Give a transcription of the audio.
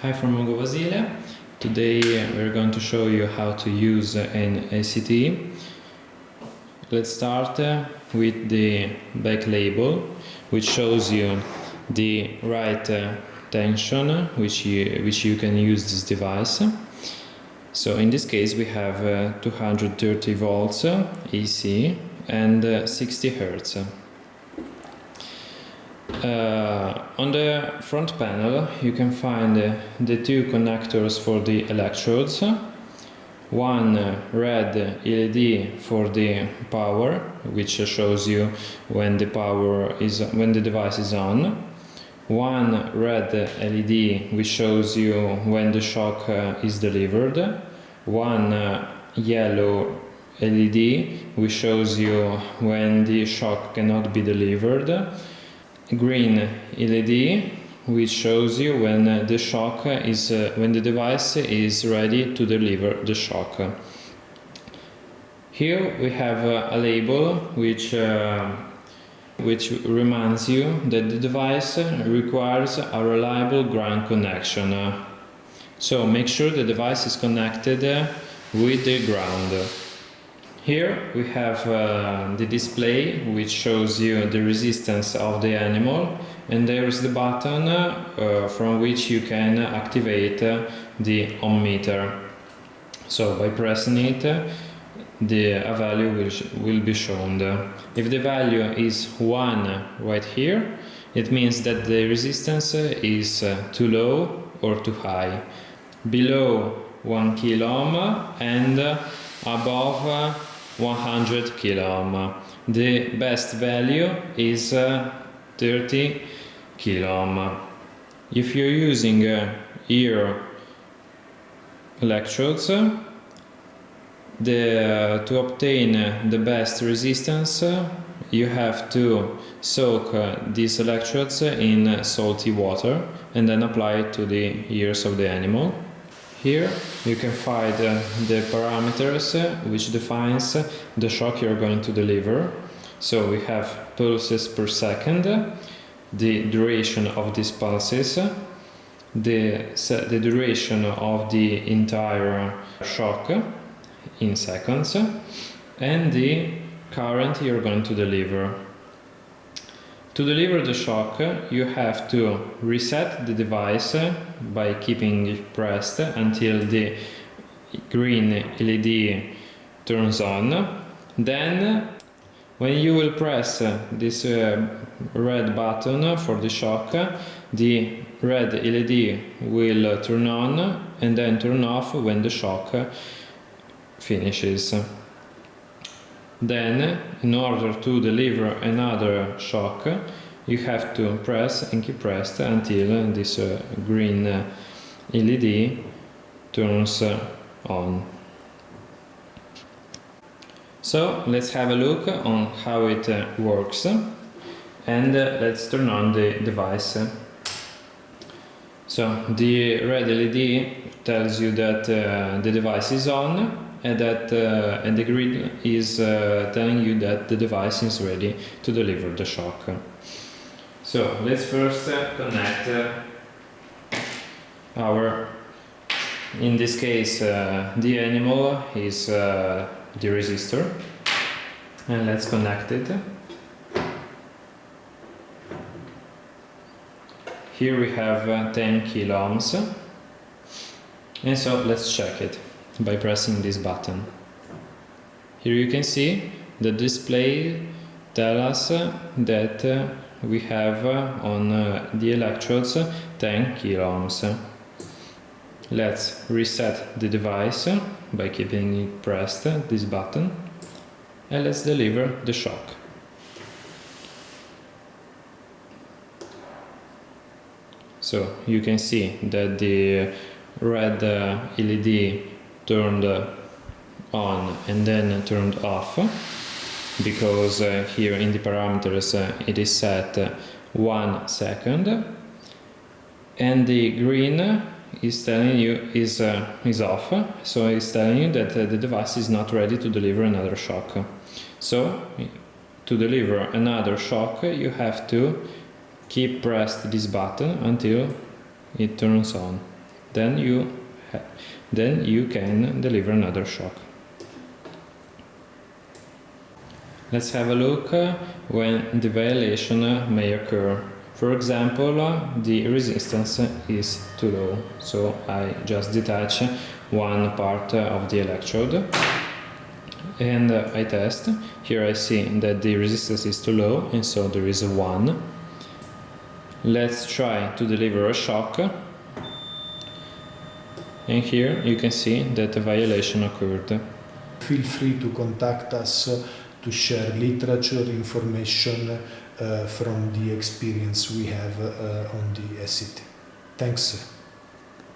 Hi from Ugo Basile. Today we're going to show you how to use an ECT. Let's start with the back label, which shows you the right tension which you can use this device. So in this case we have 230 volts AC and 60 Hertz. On the front panel you can find the two connectors for the electrodes, one red LED for the power, which shows you when the device is on, one red LED which shows you when the shock is delivered, one yellow LED which shows you when the shock cannot be delivered, green LED which shows you when the device is ready to deliver the shock. Here we have a label which reminds you that the device requires a reliable ground connection. So make sure the device is connected with the ground. Here we have the display which shows you the resistance of the animal, and there is the button from which you can activate the ohm meter. So by pressing it, a value will be shown. If the value is 1 right here, it means that the resistance is too low or too high. Below 1 kilo ohm and above 100 kilo ohm. The best value is 30 kilo ohm. If you're using ear electrodes, to obtain the best resistance, you have to soak these electrodes in salty water and then apply it to the ears of the animal. Here you can find the parameters which defines the shock you're going to deliver. So we have pulses per second, the duration of these pulses, the duration of the entire shock in seconds, and the current you're going to deliver. To deliver the shock, you have to reset the device by keeping it pressed until the green LED turns on. Then, when you will press this red button for the shock, the red LED will turn on and then turn off when the shock finishes. Then, in order to deliver another shock, you have to press and keep pressed until this green LED turns on. So, let's have a look on how it works, and let's turn on the device. So, the red LED tells you that the device is on, and the grid is telling you that the device is ready to deliver the shock. So let's first connect in this case the animal is the resistor, and let's connect it. Here we have 10 kilo ohms, and so let's check it by pressing this button. Here you can see the display tells us that we have on the electrodes 10 kilo ohms. Let's reset the device by keeping it pressed, this button, and let's deliver the shock. So you can see that the red LED turned on and then turned off, because here in the parameters it is set 1 second, and the green is telling you is off, so it's telling you that the device is not ready to deliver another shock. So to deliver another shock you have to keep pressed this button until it turns on. then you can deliver another shock. Let's have a look when the violation may occur. For example, the resistance is too low, so I just detach one part of the electrode and I test. Here I see that the resistance is too low, and so there is a 1. Let's try to deliver a shock, and here you can see that a violation occurred. Feel free to contact us to share literature information from the experience we have on the ECT. Thanks.